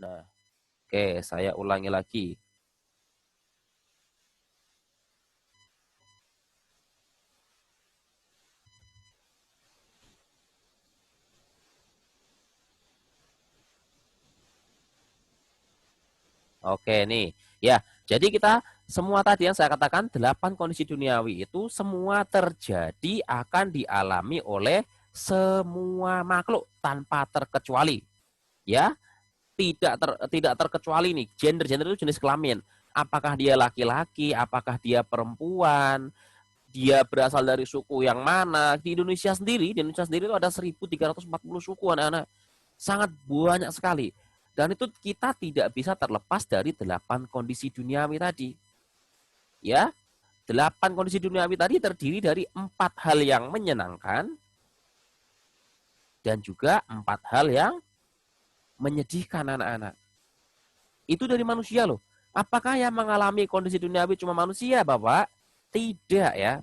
Nah, oke, saya ulangi lagi. Oke, nih. Ya, jadi kita semua tadi yang saya katakan 8 kondisi duniawi itu semua terjadi akan dialami oleh semua makhluk tanpa terkecuali. Ya, tidak terkecuali nih. Gender itu jenis kelamin. Apakah dia laki-laki, apakah dia perempuan, dia berasal dari suku yang mana. Di Indonesia sendiri itu ada 1.340 suku anak-anak. Sangat banyak sekali. Dan itu kita tidak bisa terlepas dari 8 kondisi duniawi tadi. Ya, 8 kondisi duniawi tadi terdiri dari 4 hal yang menyenangkan dan juga 4 hal yang menyedihkan anak-anak. Itu dari manusia loh. Apakah yang mengalami kondisi duniawi cuma manusia, Bapak? Tidak ya.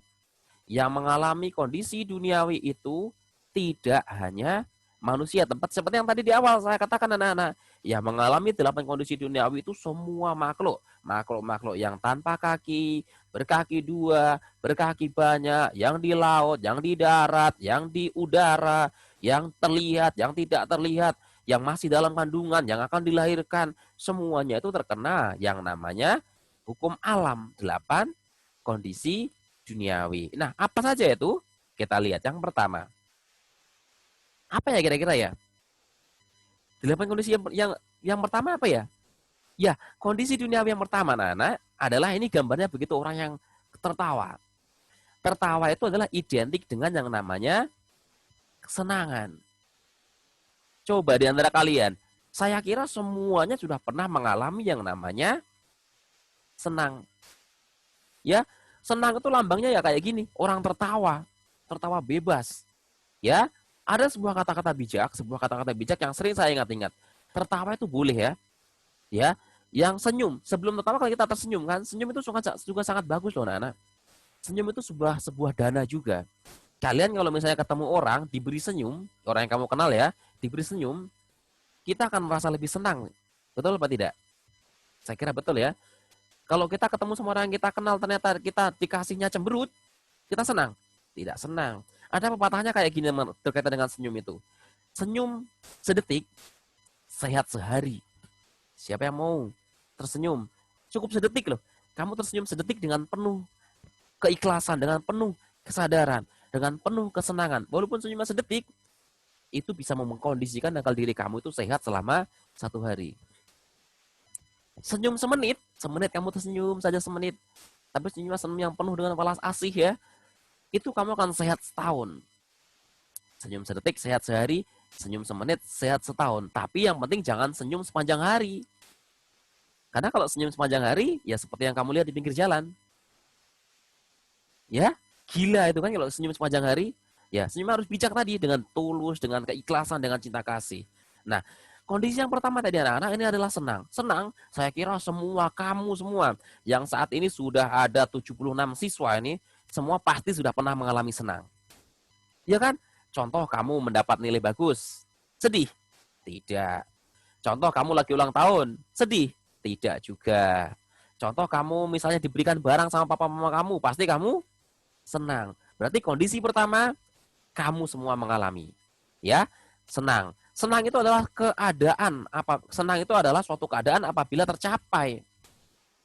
Yang mengalami kondisi duniawi itu tidak hanya manusia. Tempat seperti yang tadi di awal saya katakan anak-anak. Yang mengalami 8 kondisi duniawi itu semua makhluk. Makhluk-makhluk yang tanpa kaki, berkaki dua, berkaki banyak, yang di laut, yang di darat, yang di udara, yang terlihat, yang tidak terlihat, yang masih dalam kandungan, yang akan dilahirkan. Semuanya itu terkena yang namanya hukum alam. 8 kondisi duniawi. Nah, apa saja itu? Kita lihat yang pertama. Apa ya kira-kira ya? 8 kondisi yang pertama apa ya? Ya, kondisi duniawi yang pertama, Nana, adalah ini gambarnya begitu orang yang tertawa. Tertawa itu adalah identik dengan yang namanya kesenangan. Coba di antara kalian, saya kira semuanya sudah pernah mengalami yang namanya senang. Ya, senang itu lambangnya ya kayak gini, orang tertawa, tertawa bebas. Ya, ada sebuah kata-kata bijak yang sering saya ingat-ingat. Tertawa itu boleh ya. Ya, yang senyum, sebelum tertawa kalau kita tersenyum kan, senyum itu juga sangat bagus loh anak-anak. Senyum itu sebuah sebuah dana juga. Kalian kalau misalnya ketemu orang diberi senyum, orang yang kamu kenal ya, diberi senyum, kita akan merasa lebih senang. Betul apa tidak? Saya kira betul ya. Kalau kita ketemu sama orang yang kita kenal ternyata kita dikasihnya cemberut, kita senang? Tidak senang. Ada pepatahnya kayak gini terkaitan dengan senyum itu. Senyum sedetik, sehat sehari. Siapa yang mau tersenyum? Cukup sedetik loh. Kamu tersenyum sedetik dengan penuh keikhlasan, dengan penuh kesadaran, dengan penuh kesenangan. Walaupun senyumnya sedetik, itu bisa mengkondisikan agar diri kamu itu sehat selama 1 hari. Senyum semenit kamu tersenyum saja semenit. Tapi senyum yang penuh dengan balas asih ya, itu kamu akan sehat setahun. Senyum sedetik sehat sehari, senyum semenit sehat setahun. Tapi yang penting jangan senyum sepanjang hari. Karena kalau senyum sepanjang hari, ya seperti yang kamu lihat di pinggir jalan. Ya, gila itu kan kalau senyum sepanjang hari. Ya, senyum harus bijak tadi dengan tulus, dengan keikhlasan, dengan cinta kasih. Nah, kondisi yang pertama tadi anak-anak ini adalah senang. Senang, saya kira kamu semua yang saat ini sudah ada 76 siswa ini, semua pasti sudah pernah mengalami senang. Ya kan? Contoh kamu mendapat nilai bagus. Sedih? Tidak. Contoh kamu lagi ulang tahun. Sedih? Tidak juga. Contoh kamu misalnya diberikan barang sama papa mama kamu. Pasti kamu senang. Berarti kondisi pertama, kamu semua mengalami. Ya, senang. Senang itu adalah keadaan. Senang itu adalah suatu keadaan apabila tercapai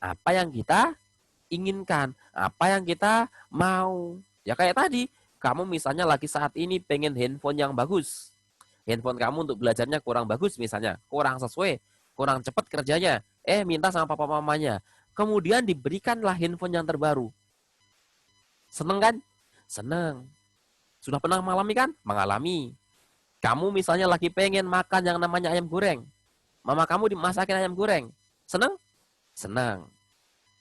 apa yang kita inginkan, apa yang kita mau. Ya kayak tadi, kamu misalnya lagi saat ini pengen handphone yang bagus. Handphone kamu untuk belajarnya kurang bagus misalnya, kurang sesuai, kurang cepat kerjanya. Minta sama papa mamanya. Kemudian diberikanlah handphone yang terbaru. Seneng kan? Seneng. Sudah pernah mengalami kan? Mengalami. Kamu misalnya lagi pengen makan yang namanya ayam goreng. Mama kamu dimasakin ayam goreng. Seneng? Senang.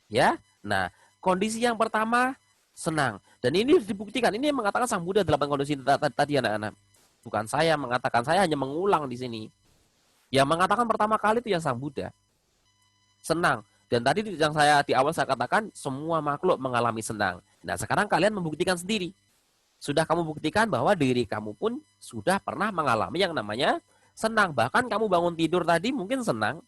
Ya. Nah, kondisi yang pertama senang. Dan ini dibuktikan. Ini yang mengatakan Sang Buddha 8 kondisi tadi anak-anak. Bukan saya mengatakan, saya hanya mengulang di sini. Yang mengatakan pertama kali itu yang Sang Buddha. Senang. Dan tadi yang di awal saya katakan semua makhluk mengalami senang. Nah, sekarang kalian membuktikan sendiri. Sudah kamu buktikan bahwa diri kamu pun sudah pernah mengalami yang namanya senang. Bahkan kamu bangun tidur tadi mungkin senang.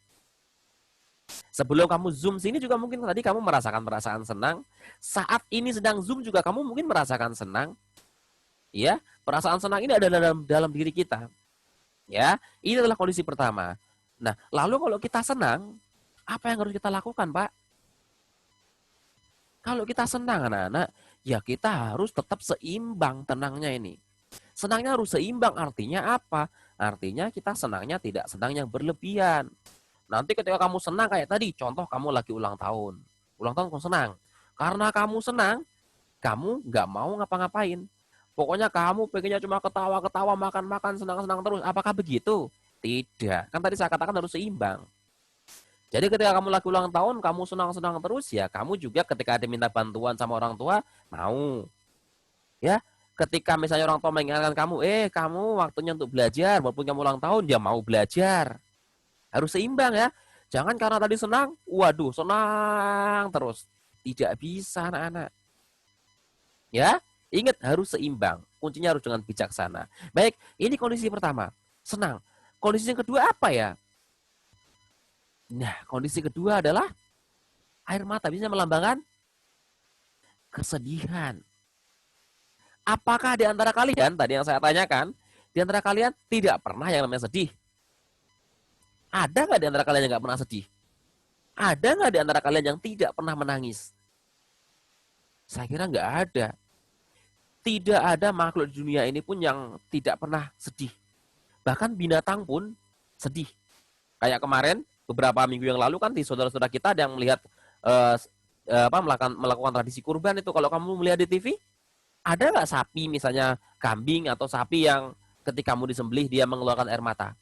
Sebelum kamu Zoom sini juga mungkin tadi kamu merasakan perasaan senang. Saat ini sedang Zoom juga kamu mungkin merasakan senang. Ya, perasaan senang ini ada dalam diri kita. Ya, ini adalah kondisi pertama. Nah, lalu kalau kita senang, apa yang harus kita lakukan, Pak? Kalau kita senang, anak-anak, ya kita harus tetap seimbang tenangnya ini. Senangnya harus seimbang, artinya apa? Artinya kita senangnya tidak senang yang berlebihan. Nanti ketika kamu senang kayak tadi, contoh kamu lagi ulang tahun. Ulang tahun kamu senang. Karena kamu senang, kamu nggak mau ngapa-ngapain. Pokoknya kamu pengennya cuma ketawa-ketawa, makan-makan, senang-senang terus. Apakah begitu? Tidak. Kan tadi saya katakan harus seimbang. Jadi ketika kamu lagi ulang tahun, kamu senang-senang terus, ya kamu juga ketika diminta bantuan sama orang tua, mau. Ya, ketika misalnya orang tua mengingatkan kamu, kamu waktunya untuk belajar, walaupun kamu ulang tahun, ya mau belajar. Harus seimbang ya. Jangan karena tadi senang, waduh senang terus. Tidak bisa anak-anak. Ya, ingat harus seimbang. Kuncinya harus dengan bijaksana. Baik, ini kondisi pertama, senang. Kondisi yang kedua apa ya? Nah, kondisi kedua adalah air mata bisa melambangkan kesedihan. Apakah di antara kalian, tadi yang saya tanyakan, di antara kalian tidak pernah yang namanya sedih? Ada nggak di antara kalian yang nggak pernah sedih? Ada nggak di antara kalian yang tidak pernah menangis? Saya kira nggak ada. Tidak ada makhluk di dunia ini pun yang tidak pernah sedih. Bahkan binatang pun sedih. Kayak kemarin, beberapa minggu yang lalu kan di saudara-saudara kita ada yang melihat melakukan tradisi kurban itu. Kalau kamu melihat di TV, ada nggak sapi misalnya kambing atau sapi yang ketika kamu disembelih dia mengeluarkan air mata?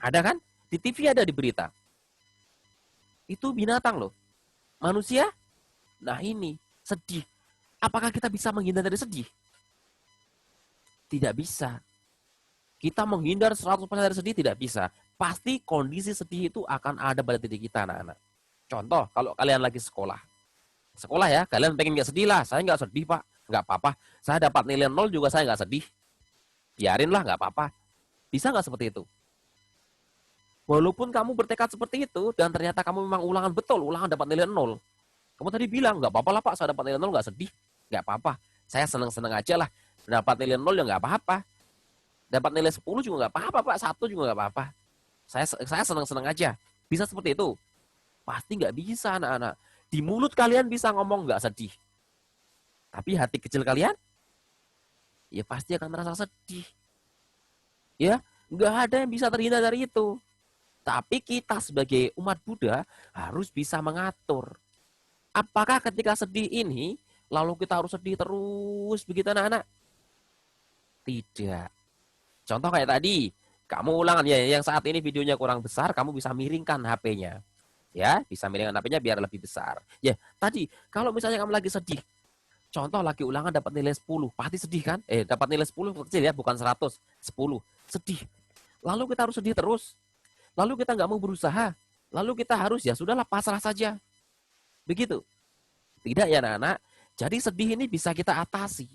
Ada kan? Di TV ada di berita. Itu binatang loh. Manusia, nah ini, sedih. Apakah kita bisa menghindar dari sedih? Tidak bisa. Kita menghindar 100% dari sedih tidak bisa. Pasti kondisi sedih itu akan ada pada diri kita anak-anak. Contoh, kalau kalian lagi sekolah. Sekolah ya, kalian pengen nggak sedih lah. Saya nggak sedih pak, nggak apa-apa. Saya dapat nilai 0 juga saya nggak sedih. Biarin lah, nggak apa-apa. Bisa nggak seperti itu? Walaupun kamu bertekad seperti itu, dan ternyata kamu memang ulangan betul, ulangan dapat nilai 0. Kamu tadi bilang, nggak apa-apa lah pak, saya dapat nilai 0 nggak sedih. Nggak apa-apa, saya seneng-seneng aja lah. Dapat nilai 0 ya nggak apa-apa. Dapat nilai 10 juga nggak apa-apa pak, 1 juga nggak apa-apa. Saya seneng-seneng aja. Bisa seperti itu? Pasti nggak bisa anak-anak. Di mulut kalian bisa ngomong nggak sedih. Tapi hati kecil kalian, ya pasti akan merasa sedih. Ya, nggak ada yang bisa terhindar dari itu. Tapi kita sebagai umat Buddha harus bisa mengatur. Apakah ketika sedih ini, lalu kita harus sedih terus begitu anak-anak? Tidak. Contoh kayak tadi, kamu ulangan ya, yang saat ini videonya kurang besar, kamu bisa miringkan HP-nya. Ya, bisa miringkan HP-nya biar lebih besar. Ya, tadi, kalau misalnya kamu lagi sedih, contoh lagi ulangan dapat nilai 10, pasti sedih kan? Dapat nilai 10 kecil ya, bukan 100, 10. Sedih. Lalu kita harus sedih terus. Lalu kita nggak mau berusaha. Lalu kita harus ya sudahlah pasrah saja. Begitu. Tidak ya anak-anak. Jadi sedih ini bisa kita atasi.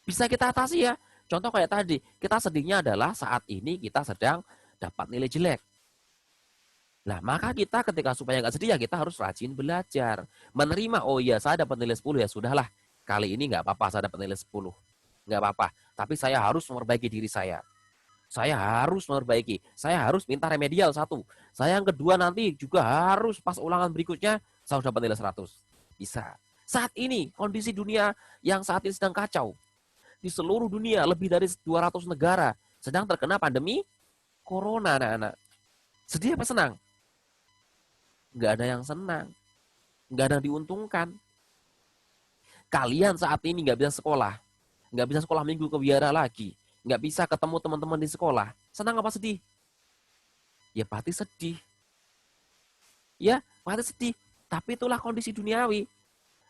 Bisa kita atasi ya. Contoh kayak tadi, kita sedihnya adalah saat ini kita sedang dapat nilai jelek. Nah, maka kita ketika supaya nggak sedih ya kita harus rajin belajar. Menerima, oh iya saya dapat nilai 10 ya sudahlah. Kali ini nggak apa-apa saya dapat nilai 10. Nggak apa-apa. Tapi saya harus memperbaiki diri saya. Saya harus memperbaiki. Saya harus minta remedial 1. Saya yang kedua nanti juga harus pas ulangan berikutnya saya dapat nilai 100. Bisa. Saat ini kondisi dunia yang saat ini sedang kacau. Di seluruh dunia lebih dari 200 negara sedang terkena pandemi corona anak-anak. Sedih apa senang? Nggak ada yang senang. Nggak ada yang diuntungkan. Kalian saat ini nggak bisa sekolah. Nggak bisa sekolah minggu ke biara lagi. Nggak bisa ketemu teman-teman di sekolah. Senang apa sedih? Ya pasti sedih. Ya pasti sedih. Tapi itulah kondisi duniawi.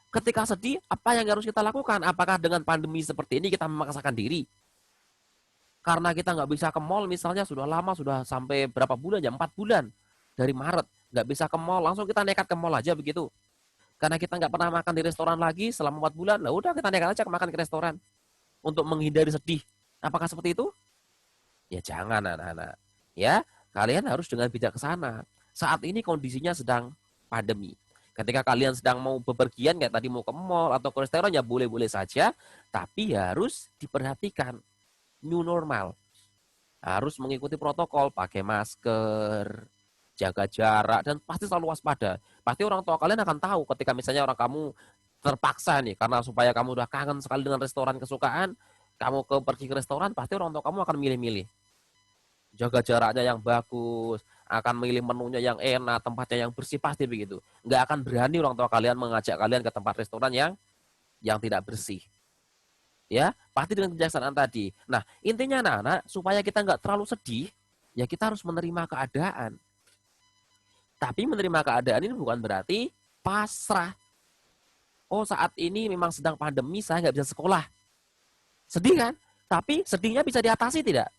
Ketika sedih, apa yang harus kita lakukan? Apakah dengan pandemi seperti ini kita memaksakan diri? Karena kita nggak bisa ke mall misalnya sudah lama, sudah sampai berapa bulan ya? 4 bulan. Dari Maret. Nggak bisa ke mall, langsung kita nekat ke mall aja begitu. Karena kita nggak pernah makan di restoran lagi selama 4 bulan, lah udah kita nekat aja makan ke restoran. Untuk menghindari sedih. Apakah seperti itu? Ya jangan anak-anak. Ya, kalian harus dengan bijaksana. Saat ini kondisinya sedang pandemi. Ketika kalian sedang mau bepergian kayak tadi mau ke mall atau ke restoran ya boleh-boleh saja, tapi harus diperhatikan new normal. Harus mengikuti protokol, pakai masker, jaga jarak dan pasti selalu waspada. Pasti orang tua kalian akan tahu ketika misalnya orang kamu terpaksa nih karena supaya kamu udah kangen sekali dengan restoran kesukaan, kamu pergi ke restoran pasti orang tua kamu akan milih-milih jaga jaraknya yang bagus, akan milih menunya yang enak, tempatnya yang bersih pasti begitu. Nggak akan berani orang tua kalian mengajak kalian ke tempat restoran yang tidak bersih. Ya, pasti dengan kebijaksanaan tadi. Nah, intinya anak-anak supaya kita nggak terlalu sedih, ya kita harus menerima keadaan. Tapi menerima keadaan ini bukan berarti pasrah. Oh, saat ini memang sedang pandemi, saya nggak bisa sekolah. Sedih kan? Tapi sedihnya bisa diatasi tidak?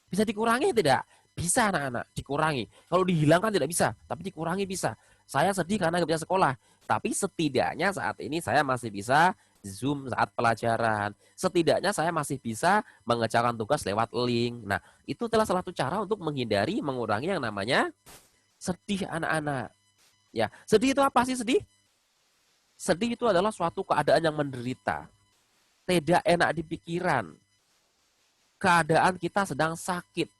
Bisa dikurangi tidak? Bisa anak-anak, dikurangi. Kalau dihilangkan tidak bisa, tapi dikurangi bisa. Saya sedih karena nggak bisa sekolah. Tapi setidaknya saat ini saya masih bisa Zoom saat pelajaran. Setidaknya saya masih bisa mengerjakan tugas lewat link. Nah, itu adalah salah satu cara untuk menghindari, mengurangi yang namanya sedih anak-anak. Ya, sedih itu apa sih sedih? Sedih itu adalah suatu keadaan yang menderita. Tidak enak di pikiran. Keadaan kita sedang sakit,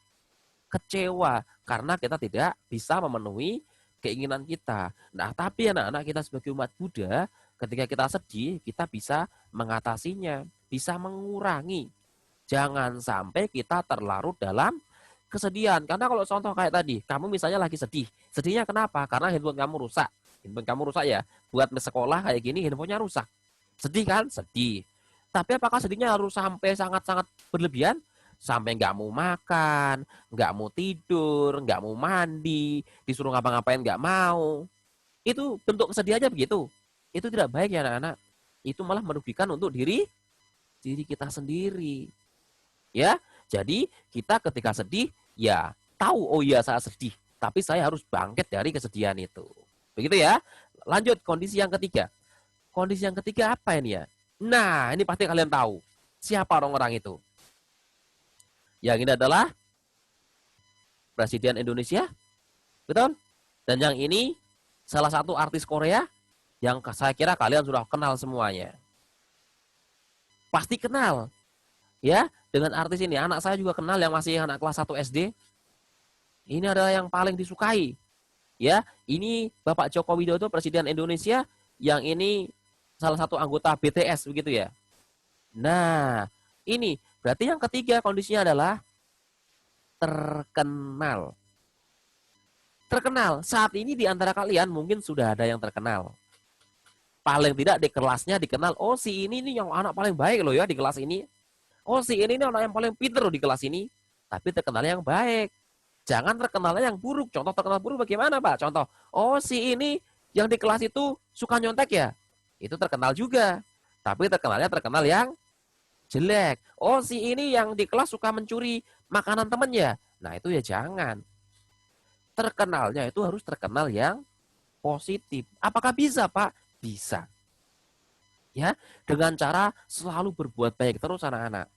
kecewa karena kita tidak bisa memenuhi keinginan kita. Nah, tapi anak-anak kita sebagai umat Buddha, ketika kita sedih, kita bisa mengatasinya, bisa mengurangi. Jangan sampai kita terlarut dalam kesedihan. Karena kalau contoh kayak tadi, kamu misalnya lagi sedih. Sedihnya kenapa? Karena handphone kamu rusak. Handphone kamu rusak ya, buat sekolah kayak gini handphonenya rusak. Sedih kan? Sedih. Tapi apakah sedihnya harus sampai sangat-sangat berlebihan? Sampai nggak mau makan, nggak mau tidur, nggak mau mandi, disuruh ngapa-ngapain nggak mau. Itu bentuk kesedihannya begitu. Itu tidak baik ya anak-anak. Itu malah merugikan untuk diri kita sendiri. Ya, jadi kita ketika sedih, ya tahu oh iya saya sedih, tapi saya harus bangkit dari kesedihan itu. Begitu ya. Lanjut kondisi yang ketiga. Kondisi yang ketiga apa ini ya? Nah, ini pasti kalian tahu. Siapa orang-orang itu? Yang ini adalah Presiden Indonesia, betul? Dan yang ini salah satu artis Korea yang saya kira kalian sudah kenal semuanya. Pasti kenal, ya, dengan artis ini. Anak saya juga kenal yang masih anak kelas 1 SD. Ini adalah yang paling disukai. Ya, ini Bapak Joko Widodo, Presiden Indonesia, yang ini salah satu anggota BTS begitu ya. Nah, ini berarti yang ketiga kondisinya adalah terkenal. Terkenal. Saat ini di antara kalian mungkin sudah ada yang terkenal. Paling tidak di kelasnya dikenal, oh si ini nih yang anak paling baik loh ya di kelas ini. Oh si ini nih anak yang paling pintar loh di kelas ini. Tapi terkenal yang baik. Jangan terkenalnya yang buruk. Contoh terkenal buruk bagaimana Pak? Contoh, oh si ini yang di kelas itu suka nyontek ya. Itu terkenal juga. Tapi terkenal yang jelek. Oh si ini yang di kelas suka mencuri makanan temennya. Nah itu ya jangan. Terkenalnya itu harus terkenal yang positif. Apakah bisa Pak? Bisa. Ya, dengan cara selalu berbuat baik terus anak-anak.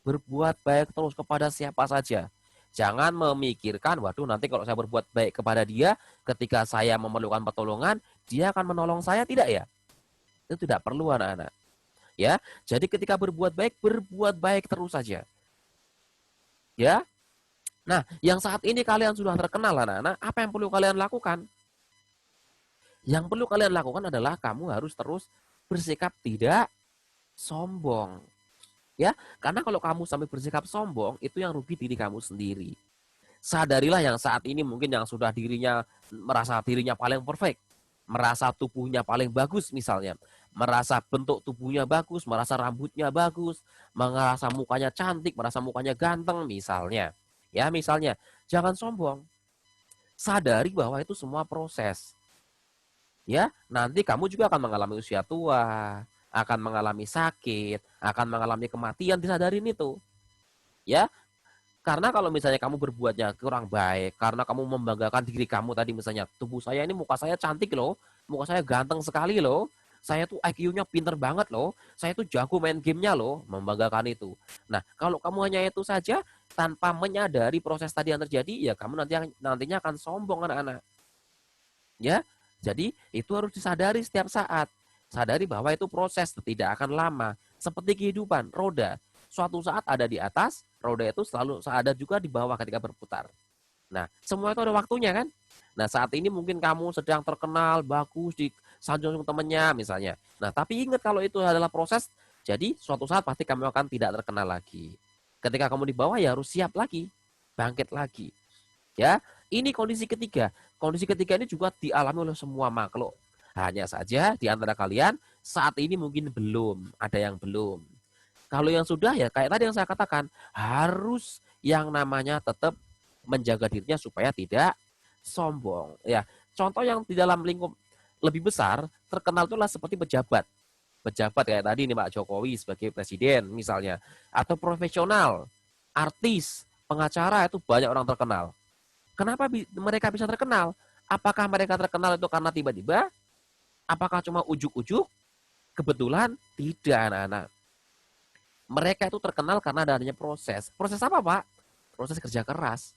Berbuat baik terus kepada siapa saja. Jangan memikirkan, waduh nanti kalau saya berbuat baik kepada dia, ketika saya memerlukan pertolongan, dia akan menolong saya, tidak ya? Itu tidak perlu anak-anak. Ya, jadi ketika berbuat baik terus saja. Ya. Nah, yang saat ini kalian sudah terkenal anak-anak, apa yang perlu kalian lakukan? Yang perlu kalian lakukan adalah kamu harus terus bersikap tidak sombong. Ya, karena kalau kamu sampai bersikap sombong, itu yang rugi diri kamu sendiri. Sadarilah yang saat ini mungkin yang sudah merasa dirinya paling perfect, merasa tubuhnya paling bagus misalnya, merasa bentuk tubuhnya bagus, merasa rambutnya bagus, merasa mukanya cantik, merasa mukanya ganteng misalnya. Ya, misalnya, jangan sombong. Sadari bahwa itu semua proses. Ya, nanti kamu juga akan mengalami usia tua, akan mengalami sakit, akan mengalami kematian, disadarin itu. Ya, karena kalau misalnya kamu berbuatnya kurang baik, karena kamu membanggakan diri kamu tadi misalnya, tubuh saya ini muka saya cantik loh, muka saya ganteng sekali loh, saya tuh IQ-nya pinter banget loh, saya tuh jago main gamenya loh, membanggakan itu. Nah, kalau kamu hanya itu saja, tanpa menyadari proses tadi yang terjadi, ya kamu nantinya akan sombong anak-anak. Ya, jadi itu harus disadari setiap saat. Sadari bahwa itu proses, tidak akan lama. Seperti kehidupan, roda. Suatu saat ada di atas, roda itu selalu ada juga di bawah ketika berputar. Nah, semua itu ada waktunya kan? Nah, saat ini mungkin kamu sedang terkenal, bagus, di sanjung temennya misalnya. Nah, tapi ingat kalau itu adalah proses, jadi suatu saat pasti kamu akan tidak terkenal lagi. Ketika kamu di bawah ya harus siap lagi, bangkit lagi. Ya, ini kondisi ketiga. Kondisi ketiga ini juga dialami oleh semua makhluk. Hanya saja di antara kalian saat ini mungkin belum, ada yang belum. Kalau yang sudah ya kayak tadi yang saya katakan, harus yang namanya tetap menjaga dirinya supaya tidak sombong. Ya, contoh yang di dalam lingkup lebih besar terkenal itulah seperti pejabat. Pejabat kayak tadi nih Pak Jokowi sebagai presiden misalnya, atau profesional, artis, pengacara itu banyak orang terkenal. Kenapa mereka bisa terkenal? Apakah mereka terkenal itu karena tiba-tiba? Apakah cuma ujuk-ujuk? Kebetulan tidak anak-anak. Mereka itu terkenal karena adanya proses. Proses apa Pak? Proses kerja keras.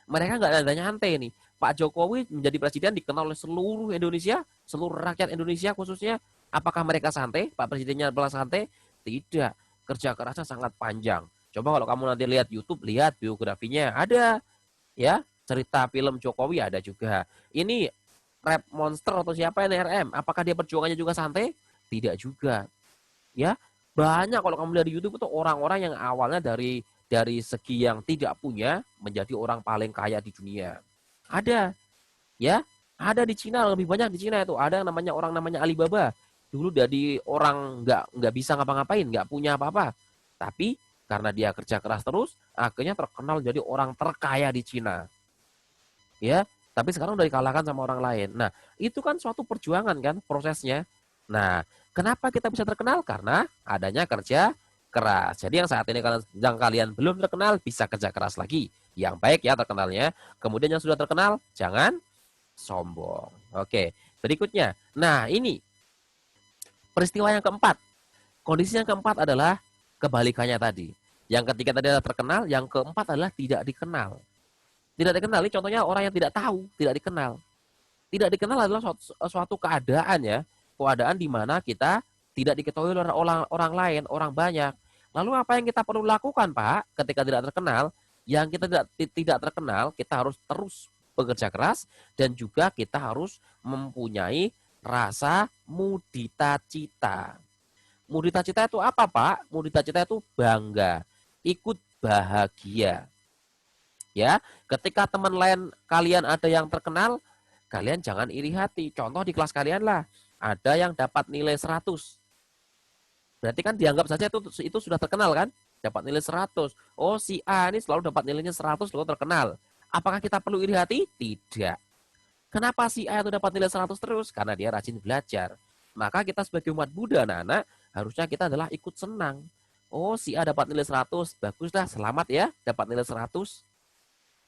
Mereka nggak ada nyantai nih. Pak Jokowi menjadi presiden dikenal oleh seluruh Indonesia, seluruh rakyat Indonesia khususnya. Apakah mereka santai? Pak presidennya adalah santai? Tidak. Kerja kerasnya sangat panjang. Coba kalau kamu nanti lihat YouTube, lihat biografinya ada, ya, cerita film Jokowi ada juga. Ini rap monster atau siapa ini RM? Apakah dia perjuangannya juga santai? Tidak juga. Ya, banyak kalau kamu lihat di YouTube itu orang-orang yang awalnya dari segi yang tidak punya menjadi orang paling kaya di dunia. Ada, ya, ada di Cina, lebih banyak di Cina itu. Ada yang namanya Alibaba. Dulu dari orang nggak bisa ngapa-ngapain, nggak punya apa-apa. Tapi karena dia kerja keras terus, akhirnya terkenal jadi orang terkaya di Cina. Ya, tapi sekarang udah dikalahkan sama orang lain. Nah, itu kan suatu perjuangan kan prosesnya. Nah, kenapa kita bisa terkenal? Karena adanya kerja keras. Jadi yang saat ini kalian belum terkenal bisa kerja keras lagi. Yang baik ya terkenalnya. Kemudian yang sudah terkenal jangan sombong. Oke, berikutnya. Nah, ini peristiwa yang keempat. Kondisi yang keempat adalah kebalikannya tadi. Yang ketiga tadi adalah terkenal, yang keempat adalah tidak dikenal. Tidak dikenal ini contohnya orang yang tidak tahu, tidak dikenal. Tidak dikenal adalah suatu keadaan ya, keadaan di mana kita tidak diketahui oleh orang lain, orang banyak. Lalu apa yang kita perlu lakukan, Pak, ketika tidak terkenal? Yang kita tidak terkenal, kita harus terus bekerja keras dan juga kita harus mempunyai rasa mudita cita. Mudita cita itu apa, Pak? Mudita cita itu bangga, ikut bahagia. Ya, ketika teman lain kalian ada yang terkenal, kalian jangan iri hati. Contoh di kelas kalian lah, ada yang dapat nilai 100. Berarti kan dianggap saja itu sudah terkenal kan? Dapat nilai 100. Oh, si A ini selalu dapat nilainya 100 lalu terkenal. Apakah kita perlu iri hati? Tidak. Kenapa si A itu dapat nilai 100 terus? Karena dia rajin belajar. Maka kita sebagai umat Buddha anak-anak, harusnya kita adalah ikut senang. Oh, si A dapat nilai 100, baguslah, selamat ya, dapat nilai 100.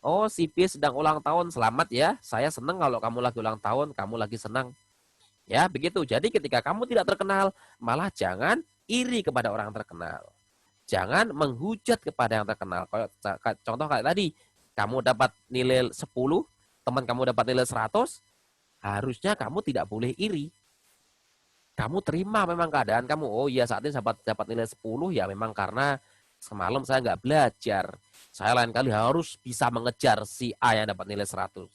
Oh, si B sedang ulang tahun, selamat ya. Saya senang kalau kamu lagi ulang tahun, kamu lagi senang. Ya, begitu. Jadi ketika kamu tidak terkenal, malah jangan iri kepada orang terkenal. Jangan menghujat kepada yang terkenal. Contoh kayak tadi, kamu dapat nilai 10, teman kamu dapat nilai 100, harusnya kamu tidak boleh iri. Kamu terima memang keadaan kamu. Oh iya, saat ini dapat nilai 10 ya memang karena semalam saya nggak belajar. Saya lain kali harus bisa mengejar si A yang dapat nilai 100.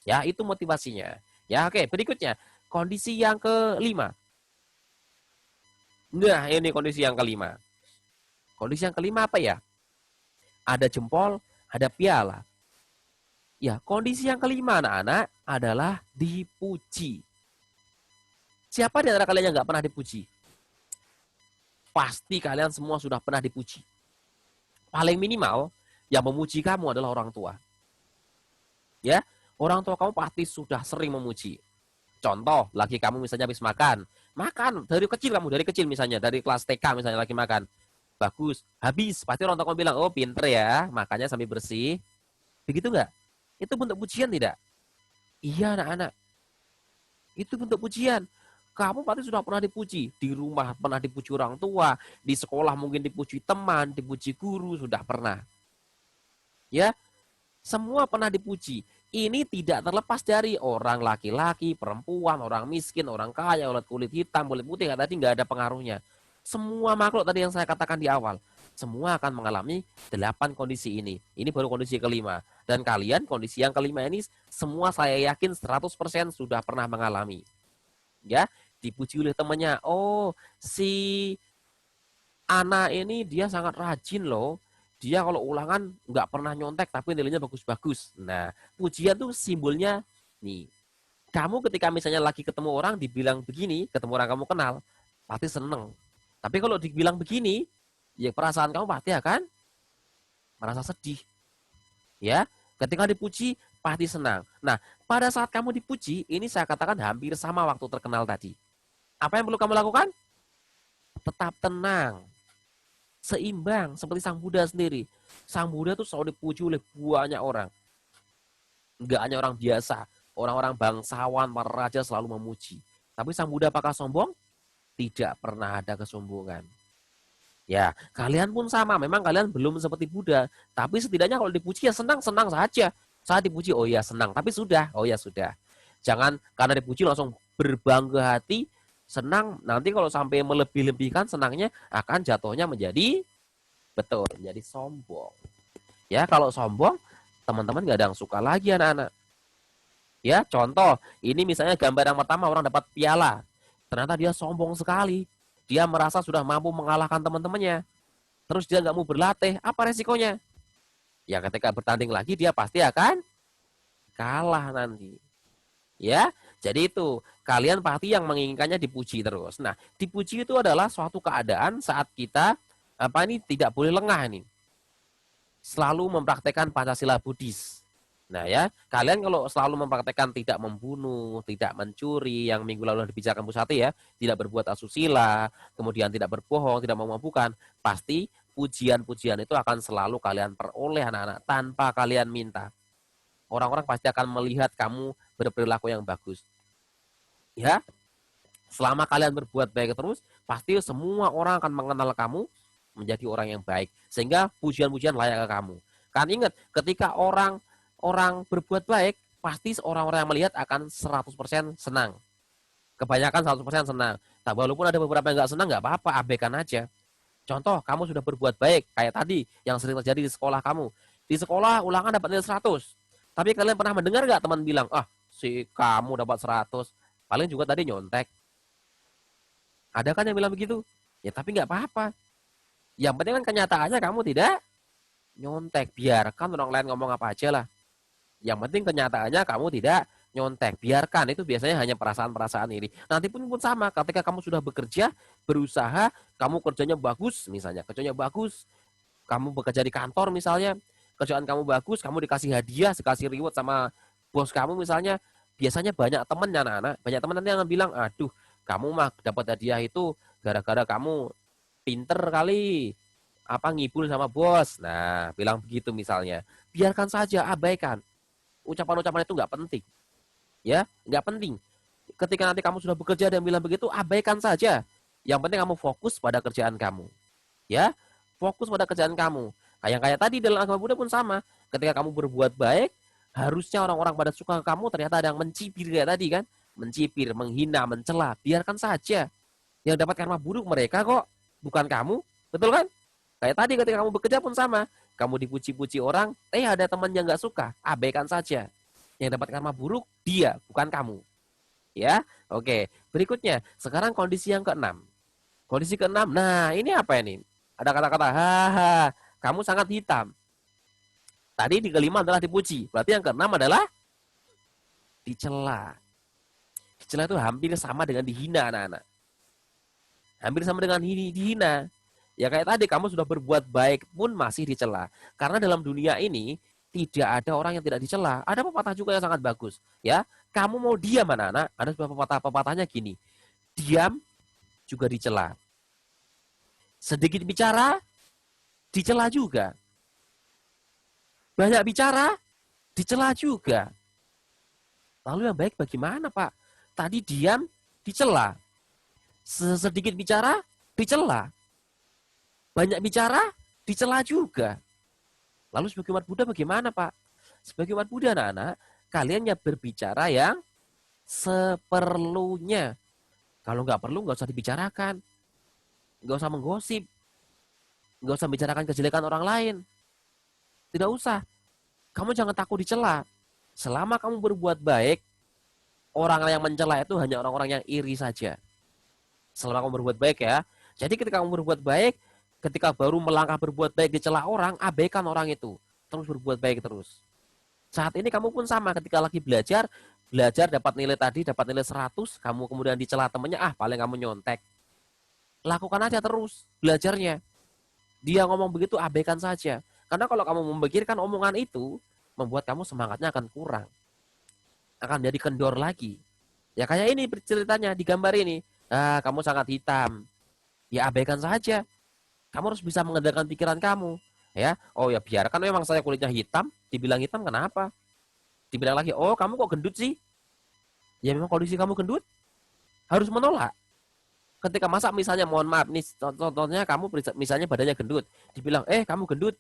Ya, itu motivasinya. Ya, oke, berikutnya. Kondisi yang kelima. Nah, ini kondisi yang kelima. Kondisi yang kelima apa ya? Ada jempol, ada piala. Ya, kondisi yang kelima anak-anak adalah dipuji. Siapa di antara kalian yang nggak pernah dipuji? Pasti kalian semua sudah pernah dipuji. Paling minimal, yang memuji kamu adalah orang tua. Ya, orang tua kamu pasti sudah sering memuji. Contoh, lagi kamu misalnya habis makan dari kecil misalnya, dari kelas TK misalnya lagi makan. Bagus, habis, pasti orang tua kamu bilang, oh pinter ya, makannya sambil bersih. Begitu nggak? Itu bentuk pujian tidak? Iya anak-anak, itu bentuk pujian. Kamu pasti sudah pernah dipuji. Di rumah pernah dipuji orang tua, di sekolah mungkin dipuji teman, dipuji guru, sudah pernah. Ya, semua pernah dipuji. Ini tidak terlepas dari orang laki-laki, perempuan, orang miskin, orang kaya, orang kulit hitam, kulit putih, tadi nggak ada pengaruhnya. Semua makhluk tadi yang saya katakan di awal, semua akan mengalami 8 kondisi ini. Ini baru kondisi kelima. Dan kalian kondisi yang kelima ini semua saya yakin 100% sudah pernah mengalami. Ya, dipuji oleh temannya. Oh, si Ana ini dia sangat rajin loh. Dia kalau ulangan nggak pernah nyontek tapi nilainya bagus-bagus. Nah, pujian tuh simbolnya nih. Kamu ketika misalnya lagi ketemu orang dibilang begini, ketemu orang kamu kenal, pasti seneng. Tapi kalau dibilang begini, ya perasaan kamu pasti akan merasa sedih. Ya, ketika dipuji pasti senang. Nah, pada saat kamu dipuji, ini saya katakan hampir sama waktu terkenal tadi. Apa yang perlu kamu lakukan? Tetap tenang, seimbang seperti Sang Buddha sendiri. Sang Buddha tuh selalu dipuji oleh banyak orang. Enggak hanya orang biasa, orang-orang bangsawan, para raja selalu memuji. Tapi Sang Buddha apakah sombong? Tidak pernah ada kesombongan. Ya, kalian pun sama. Memang kalian belum seperti Buddha, tapi setidaknya kalau dipuji ya senang-senang saja. Saat dipuji, oh ya senang, tapi sudah, oh ya sudah. Jangan karena dipuji langsung berbangga hati, senang. Nanti kalau sampai melebih-lebihkan senangnya akan jatuhnya menjadi betul, menjadi sombong. Ya, kalau sombong, teman-teman gak ada yang suka lagi anak-anak. Ya, contoh, ini misalnya gambar yang pertama orang dapat piala. Ternyata dia sombong sekali. Dia merasa sudah mampu mengalahkan teman-temannya. Terus dia nggak mau berlatih, apa resikonya? Ya ketika bertanding lagi dia pasti akan kalah nanti. Ya, jadi itu kalian pasti yang menginginkannya dipuji terus. Nah, dipuji itu adalah suatu keadaan saat kita tidak boleh lengah ini. Selalu mempraktekkan Pancasila Buddhis. Nah ya, kalian kalau selalu mempraktekkan tidak membunuh, tidak mencuri, yang minggu lalu dibicarakan Bu Sati ya, tidak berbuat asusila, kemudian tidak berbohong, tidak memabukkan, pasti pujian-pujian itu akan selalu kalian peroleh anak-anak tanpa kalian minta. Orang-orang pasti akan melihat kamu berperilaku yang bagus. Ya, selama kalian berbuat baik terus, pasti semua orang akan mengenal kamu menjadi orang yang baik. Sehingga pujian-pujian layak ke kamu. Kan ingat, ketika orang berbuat baik, pasti orang-orang yang melihat akan 100% senang. Kebanyakan 100% senang. Nah, walaupun ada beberapa yang nggak senang, nggak apa-apa, abaikan aja. Contoh, kamu sudah berbuat baik, kayak tadi, yang sering terjadi di sekolah kamu. Di sekolah, ulangan dapat nilai 100. Tapi kalian pernah mendengar nggak teman bilang, si kamu dapat 100, paling juga tadi nyontek. Ada kan yang bilang begitu? Ya, tapi nggak apa-apa. Yang penting kan kenyataannya kamu tidak nyontek. Biarkan orang lain ngomong apa aja lah. Yang penting kenyataannya kamu tidak nyontek. Biarkan, itu biasanya hanya perasaan-perasaan ini. Nanti pun sama, ketika kamu sudah bekerja, berusaha, kamu kerjanya bagus, misalnya, kerjanya bagus, kamu bekerja di kantor misalnya, kerjaan kamu bagus, kamu dikasih hadiah, dikasih reward sama bos kamu misalnya, biasanya banyak temennya anak-anak, banyak teman nanti yang bilang, aduh, kamu mah dapat hadiah itu gara-gara kamu pinter kali, apa ngibul sama bos. Nah, bilang begitu misalnya. Biarkan saja, abaikan. Ucapan-ucapan itu nggak penting. Ya, nggak penting. Ketika nanti kamu sudah bekerja dan bilang begitu, abaikan saja. Yang penting kamu fokus pada kerjaan kamu. Ya, fokus pada kerjaan kamu. Kayak tadi dalam agama Buddha pun sama. Ketika kamu berbuat baik, harusnya orang-orang pada suka ke kamu, ternyata ada yang mencibir kayak tadi kan. Mencibir, menghina, mencela. Biarkan saja. Yang dapat karma buruk mereka kok, bukan kamu. Betul kan? Kayak tadi ketika kamu bekerja pun sama. Kamu dipuji-puji orang, ada teman yang nggak suka. Abaikan saja. Yang dapat karma buruk, dia, bukan kamu. Ya, oke. Berikutnya, sekarang kondisi yang keenam. Kondisi keenam, nah ini apa ini? Ada kata-kata, haha, kamu sangat hitam. Tadi di kelima adalah dipuji. Berarti yang keenam adalah dicela. Dicela itu hampir sama dengan dihina anak-anak. Hampir sama dengan dihina. Ya kayak tadi, kamu sudah berbuat baik pun masih dicela. Karena dalam dunia ini, tidak ada orang yang tidak dicela. Ada pepatah juga yang sangat bagus. Ya, kamu mau diam anak-anak, ada sebuah pepatahnya gini. Diam juga dicela. Sedikit bicara, dicela juga. Banyak bicara, dicela juga. Lalu yang baik bagaimana, Pak? Tadi diam, dicela. Sedikit bicara, dicela. Banyak bicara, dicela juga. Lalu sebagai umat Buddha bagaimana, Pak? Sebagai umat Buddha, anak-anak, kalian ya berbicara yang seperlunya. Kalau nggak perlu, nggak usah dibicarakan. Nggak usah menggosip. Nggak usah bicarakan kejelekan orang lain. Tidak usah. Kamu jangan takut dicela. Selama kamu berbuat baik, orang yang mencela itu hanya orang-orang yang iri saja. Selama kamu berbuat baik ya. Jadi ketika kamu berbuat baik, ketika baru melangkah berbuat baik dicela orang, abaikan orang itu. Terus berbuat baik terus. Saat ini kamu pun sama, ketika lagi belajar dapat nilai tadi, dapat nilai 100, kamu kemudian dicela temennya, paling kamu nyontek. Lakukan aja terus belajarnya. Dia ngomong begitu, abaikan saja. Karena kalau kamu memikirkan omongan itu, membuat kamu semangatnya akan kurang. Akan jadi kendor lagi. Ya kayak ini ceritanya, di gambar ini. Kamu sangat hitam. Ya abaikan saja. Kamu harus bisa mengendalikan pikiran kamu. Ya, oh ya biarkan memang saya kulitnya hitam, dibilang hitam kenapa? Dibilang lagi, oh kamu kok gendut sih? Ya memang kondisi kamu gendut, harus menolak. Ketika masa misalnya, mohon maaf nih, contohnya kamu misalnya badannya gendut, dibilang, kamu gendut,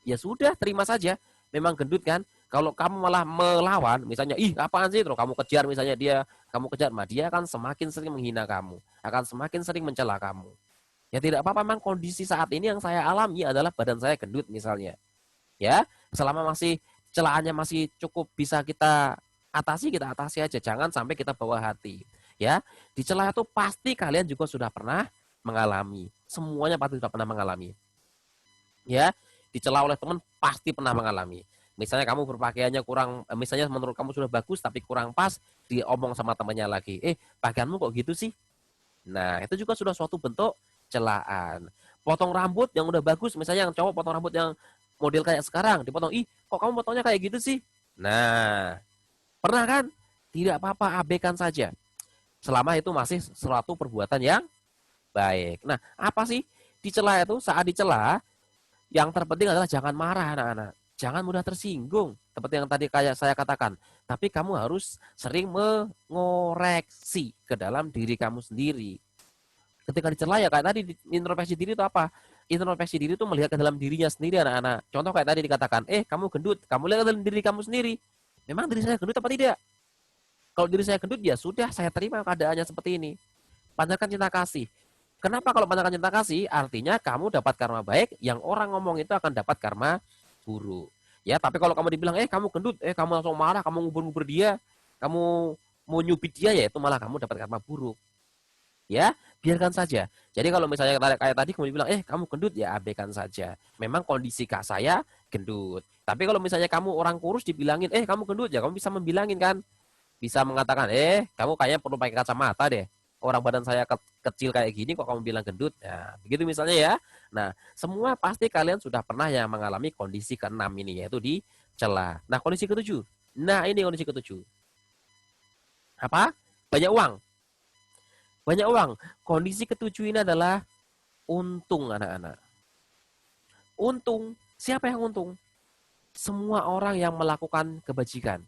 ya sudah terima saja, memang gendut kan. Kalau kamu malah melawan, misalnya, apaan sih, terus kamu kejar misalnya kamu kejar, dia akan semakin sering menghina kamu, akan semakin sering mencela kamu. Ya tidak apa-apa, memang kondisi saat ini yang saya alami adalah badan saya gendut misalnya. Ya, selama masih celahannya masih cukup bisa kita atasi aja, jangan sampai kita bawa hati. Ya, dicela itu pasti kalian juga sudah pernah mengalami. Semuanya pasti sudah pernah mengalami. Ya, dicela oleh teman pasti pernah mengalami. Misalnya kamu berpakaiannya kurang, misalnya menurut kamu sudah bagus tapi kurang pas, diomong sama temannya lagi, pakaianmu kok gitu sih? Nah, itu juga sudah suatu bentuk celaan. Potong rambut yang udah bagus, misalnya yang cowok potong rambut yang model kayak sekarang, dipotong, kok kamu potongnya kayak gitu sih? Nah, pernah kan? Tidak apa-apa, abaikan saja. Selama itu masih suatu perbuatan yang baik. Nah, apa sih dicela itu? Saat dicela, yang terpenting adalah jangan marah, anak-anak. Jangan mudah tersinggung, seperti yang tadi kayak saya katakan. Tapi kamu harus sering mengoreksi ke dalam diri kamu sendiri. Ketika dicela ya kayak tadi, introspeksi diri itu apa? Introspeksi diri itu melihat ke dalam dirinya sendiri, anak-anak. Contoh kayak tadi dikatakan, kamu gendut, kamu lihat ke dalam diri kamu sendiri. Memang diri saya gendut apa tidak? Kalau diri saya gendut, ya sudah, saya terima keadaannya seperti ini. Panjatkan cinta kasih. Kenapa kalau panjatkan cinta kasih? Artinya kamu dapat karma baik, yang orang ngomong itu akan dapat karma buruk. Ya, tapi kalau kamu dibilang, kamu gendut, kamu langsung marah, kamu ngubur-ngubur dia, kamu mau nyubit dia, ya itu malah kamu dapat karma buruk. Ya, biarkan saja. Jadi kalau misalnya kayak tadi kamu bilang, kamu gendut, ya abaikan saja. Memang kondisi kak saya gendut. Tapi kalau misalnya kamu orang kurus dibilangin, kamu gendut, ya kamu bisa membilangin kan. Bisa mengatakan, kamu kayaknya perlu pakai kacamata deh. Orang badan saya kecil kayak gini kok kamu bilang gendut. Nah, begitu misalnya ya. Nah, semua pasti kalian sudah pernah yang mengalami kondisi keenam ini, yaitu dicela. Nah, kondisi ketujuh. Nah, ini kondisi ketujuh. Apa? Banyak uang. Banyak uang. Kondisi ketujuh ini adalah untung, anak-anak. Untung. Siapa yang untung? Semua orang yang melakukan kebajikan.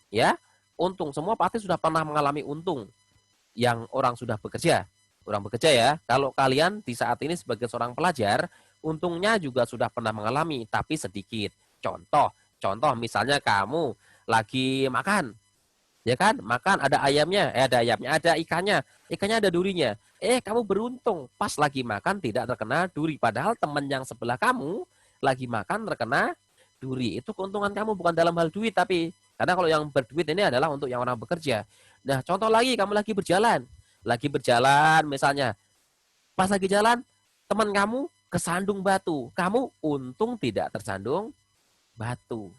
Ya, untung. Semua pasti sudah pernah mengalami untung. Yang orang sudah bekerja. Orang bekerja ya. Kalau kalian di saat ini sebagai seorang pelajar, untungnya juga sudah pernah mengalami, tapi sedikit. Contoh misalnya kamu lagi makan. Ya kan? Makan ada ayamnya, ada ikannya ada durinya. Kamu beruntung pas lagi makan tidak terkena duri, padahal teman yang sebelah kamu lagi makan terkena duri. Itu keuntungan kamu, bukan dalam hal duit, tapi karena kalau yang berduit ini adalah untuk yang orang bekerja. Nah, contoh lagi, kamu lagi berjalan misalnya, pas lagi jalan teman kamu kesandung batu, kamu untung tidak tersandung batu.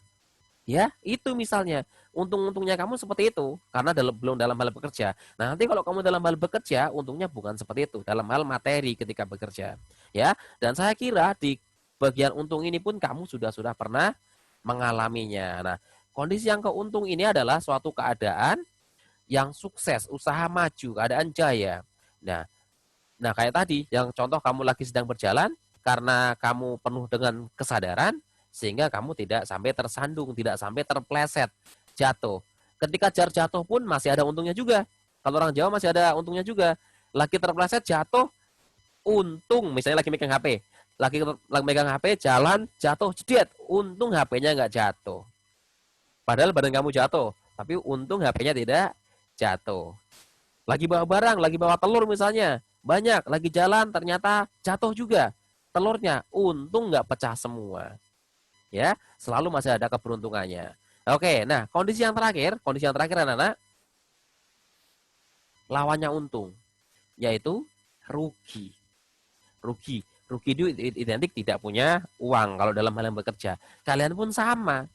Ya, itu misalnya. Untung-untungnya kamu seperti itu karena belum dalam hal bekerja. Nah, nanti kalau kamu dalam hal bekerja, untungnya bukan seperti itu, dalam hal materi ketika bekerja. Ya, dan saya kira di bagian untung ini pun kamu sudah pernah mengalaminya. Nah, kondisi yang keuntung ini adalah suatu keadaan yang sukses, usaha maju, keadaan jaya. Nah, kayak tadi yang contoh, kamu lagi sedang berjalan karena kamu penuh dengan kesadaran, sehingga kamu tidak sampai tersandung, tidak sampai terpleset, jatuh. Ketika jatuh pun masih ada untungnya juga. Kalau orang Jawa masih ada untungnya juga. Lagi terpleset, jatuh, untung, misalnya lagi megang HP, lagi megang HP, jalan, jatuh, jedet. Untung HP-nya nggak jatuh. Padahal badan kamu jatuh, tapi untung HP-nya tidak jatuh. Lagi bawa barang, lagi bawa telur misalnya, banyak, lagi jalan ternyata jatuh juga telurnya, untung nggak pecah semua. Ya, selalu masih ada keberuntungannya. Oke, nah kondisi yang terakhir anak-anak, lawannya untung, yaitu rugi. Rugi itu identik tidak punya uang kalau dalam hal yang bekerja. Kalian pun sama.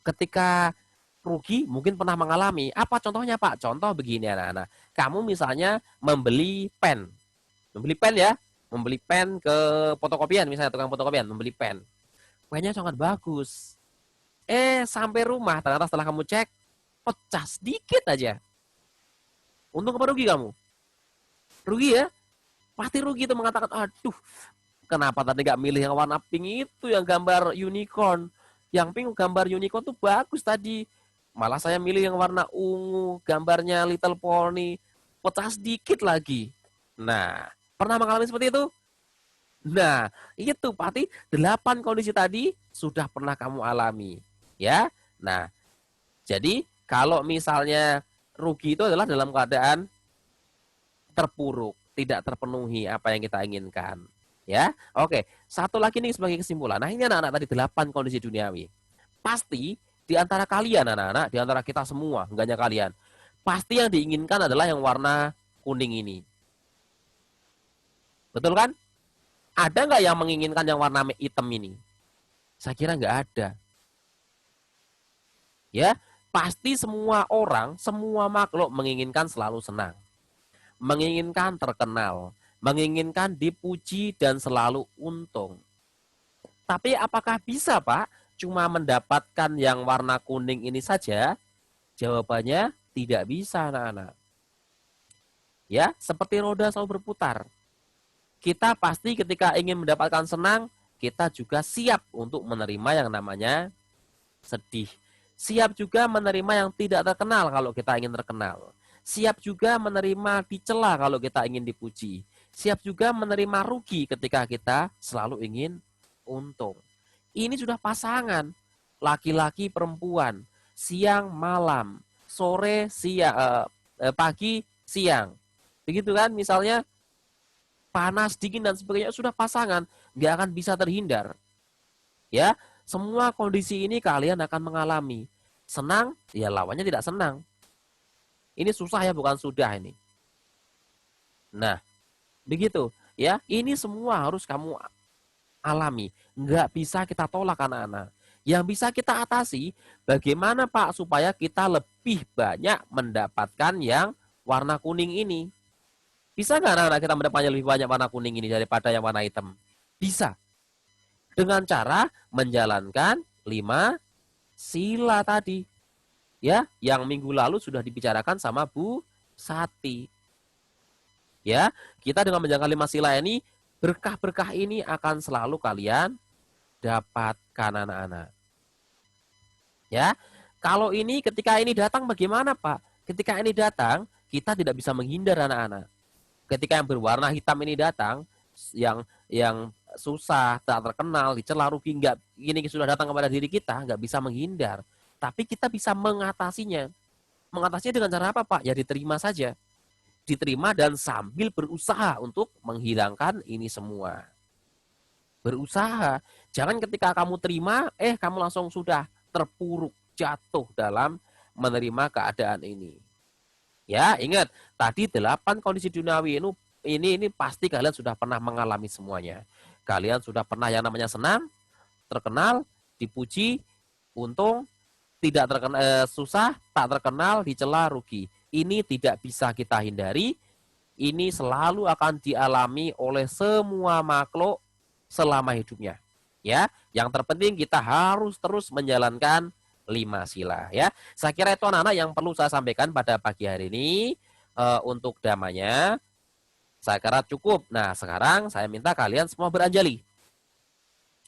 Ketika rugi mungkin pernah mengalami. Apa contohnya Pak? Contoh begini anak-anak. Kamu misalnya membeli pen. Membeli pen ya. Membeli pen ke fotokopian misalnya tukang fotokopian. Membeli pen. Pennya sangat bagus. Sampai rumah ternyata setelah kamu cek pecah sedikit aja. Untung apa rugi kamu? Rugi ya? Pasti rugi itu mengatakan, aduh, kenapa tadi nggak milih yang warna pink itu yang gambar unicorn? Yang pink gambar unicorn tuh bagus tadi. Malah saya milih yang warna ungu, gambarnya Little Pony, pecah sedikit lagi. Nah, pernah mengalami seperti itu? Nah, itu pasti 8 kondisi tadi sudah pernah kamu alami. Ya, nah, jadi kalau misalnya rugi itu adalah dalam keadaan terpuruk, tidak terpenuhi apa yang kita inginkan. Ya, oke. Satu lagi nih sebagai kesimpulan. Nah, ini anak-anak tadi 8 kondisi duniawi. Pasti di antara kalian anak-anak, di antara kita semua, enggak hanya kalian, pasti yang diinginkan adalah yang warna kuning ini. Betul kan? Ada nggak yang menginginkan yang warna hitam ini? Saya kira nggak ada. Ya, pasti semua orang, semua makhluk menginginkan selalu senang. Menginginkan terkenal, menginginkan dipuji dan selalu untung. Tapi apakah bisa, Pak, cuma mendapatkan yang warna kuning ini saja? Jawabannya tidak bisa, anak-anak. Ya, seperti roda selalu berputar. Kita pasti ketika ingin mendapatkan senang, kita juga siap untuk menerima yang namanya sedih. Siap juga menerima yang tidak terkenal kalau kita ingin terkenal. Siap juga menerima dicela kalau kita ingin dipuji. Siap juga menerima rugi ketika kita selalu ingin untung. Ini sudah pasangan, laki-laki perempuan, siang malam, sore siang, pagi siang. Begitu kan misalnya panas, dingin dan sebagainya sudah pasangan, nggak akan bisa terhindar. Ya, semua kondisi ini kalian akan mengalami. Senang, ya lawannya tidak senang. Ini susah ya, bukan sudah ini. Nah, begitu ya. Ini semua harus kamu alami. Nggak bisa kita tolak anak-anak. Yang bisa kita atasi, bagaimana Pak supaya kita lebih banyak mendapatkan yang warna kuning ini. Bisa nggak anak-anak kita mendapatkan lebih banyak warna kuning ini daripada yang warna hitam? Bisa. Dengan cara menjalankan 5 sila tadi. Ya, yang minggu lalu sudah dibicarakan sama Bu Sati. Ya, kita dengan menjalankan 5 sila ini, berkah-berkah ini akan selalu kalian dapatkan anak-anak. Ya, kalau ini ketika ini datang bagaimana Pak? Ketika ini datang, kita tidak bisa menghindar anak-anak. Ketika yang berwarna hitam ini datang, yang susah, tak terkenal, dicela, rugi, enggak, ini sudah datang kepada diri kita, nggak bisa menghindar. Tapi kita bisa mengatasinya. Mengatasinya dengan cara apa Pak? Ya diterima saja. Diterima dan sambil berusaha untuk menghilangkan ini semua. Berusaha. Jangan ketika kamu terima, kamu langsung sudah terpuruk, jatuh dalam menerima keadaan ini. Ya, ingat, tadi 8 kondisi duniawi ini pasti kalian sudah pernah mengalami semuanya. Kalian sudah pernah yang namanya senang, terkenal, dipuji, untung, tidak terkenal, susah, tak terkenal, dicela, rugi. Ini tidak bisa kita hindari. Ini selalu akan dialami oleh semua makhluk selama hidupnya. Ya, yang terpenting kita harus terus menjalankan 5 sila. Ya, saya kira itu anak-anak yang perlu saya sampaikan pada pagi hari ini. Untuk damanya, saya kira cukup. Nah, sekarang saya minta kalian semua beranjali.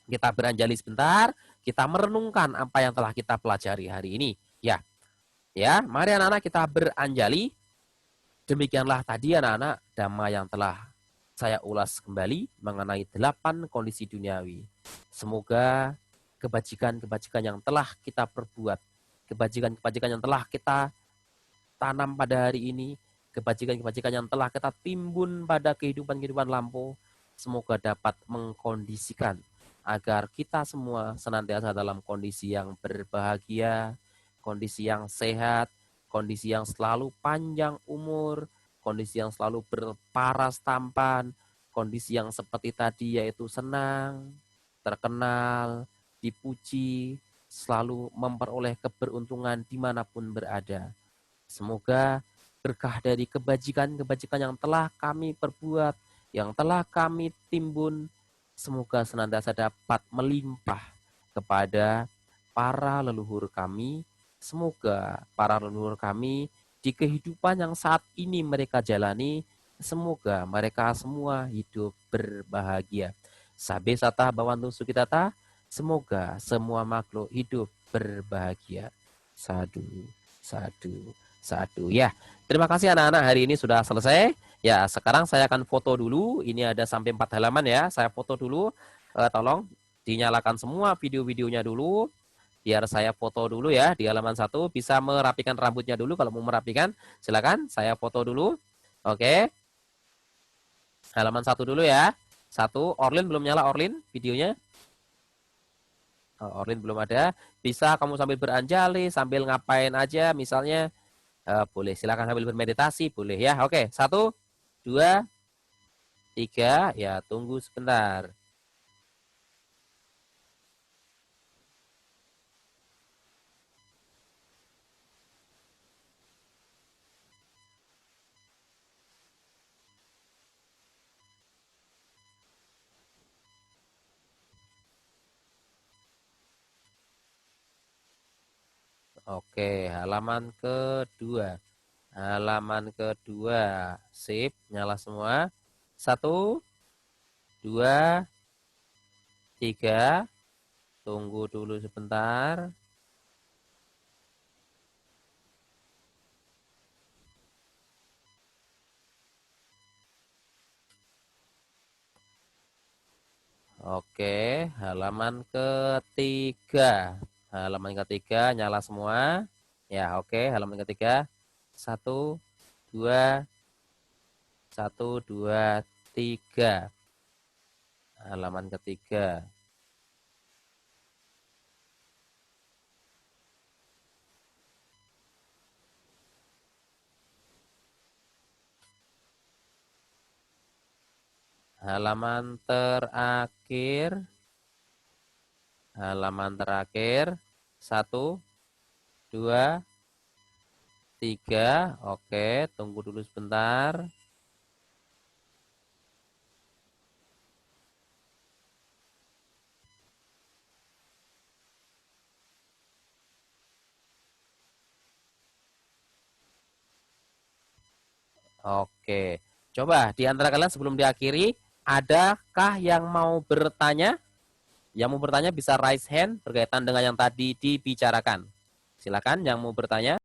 Kita beranjali sebentar. Kita merenungkan apa yang telah kita pelajari hari ini. Ya, mari anak-anak kita beranjali. Demikianlah tadi anak-anak dhamma yang telah saya ulas kembali mengenai 8 kondisi duniawi. Semoga kebajikan-kebajikan yang telah kita perbuat, kebajikan-kebajikan yang telah kita tanam pada hari ini, kebajikan-kebajikan yang telah kita timbun pada kehidupan-kehidupan lampau, semoga dapat mengkondisikan agar kita semua senantiasa dalam kondisi yang berbahagia, kondisi yang sehat, kondisi yang selalu panjang umur, kondisi yang selalu berparas tampan, kondisi yang seperti tadi yaitu senang, terkenal, dipuji, selalu memperoleh keberuntungan dimanapun berada. Semoga berkah dari kebajikan-kebajikan yang telah kami perbuat, yang telah kami timbun, semoga senantiasa dapat melimpah kepada para leluhur kami. Semoga para leluhur kami di kehidupan yang saat ini mereka jalani, semoga mereka semua hidup berbahagia. Sabe sata bawantu sukitata, semoga semua makhluk hidup berbahagia. Sadu, sadu. Satu ya. Terima kasih anak-anak, hari ini sudah selesai. Ya, sekarang saya akan foto dulu. Ini ada sampai 4 halaman ya. Saya foto dulu. Tolong dinyalakan semua video-videonya dulu. Biar saya foto dulu ya di halaman 1. Bisa merapikan rambutnya dulu kalau mau merapikan. Silakan, saya foto dulu. Oke. Halaman 1 dulu ya. 1, Orlin belum nyala Orlin videonya. Orlin belum ada. Bisa kamu sambil beranjali, sambil ngapain aja misalnya. Boleh, silakan sambil bermeditasi, boleh ya. Oke, 1, 2, 3, ya tunggu sebentar. Oke, halaman kedua. Halaman kedua. Sip, nyala semua. 1, 2, 3. Tunggu dulu sebentar. Oke, halaman ketiga. Halaman ketiga nyala semua. Ya, oke, halaman ketiga. 1, 2, 1, 2, 3. Halaman ketiga. Halaman terakhir. Halaman terakhir. 1, 2, 3. Oke, tunggu dulu sebentar. Oke. Coba di antara kalian sebelum diakhiri, adakah yang mau bertanya? Yang mau bertanya bisa raise hand berkaitan dengan yang tadi dibicarakan. Silakan yang mau bertanya.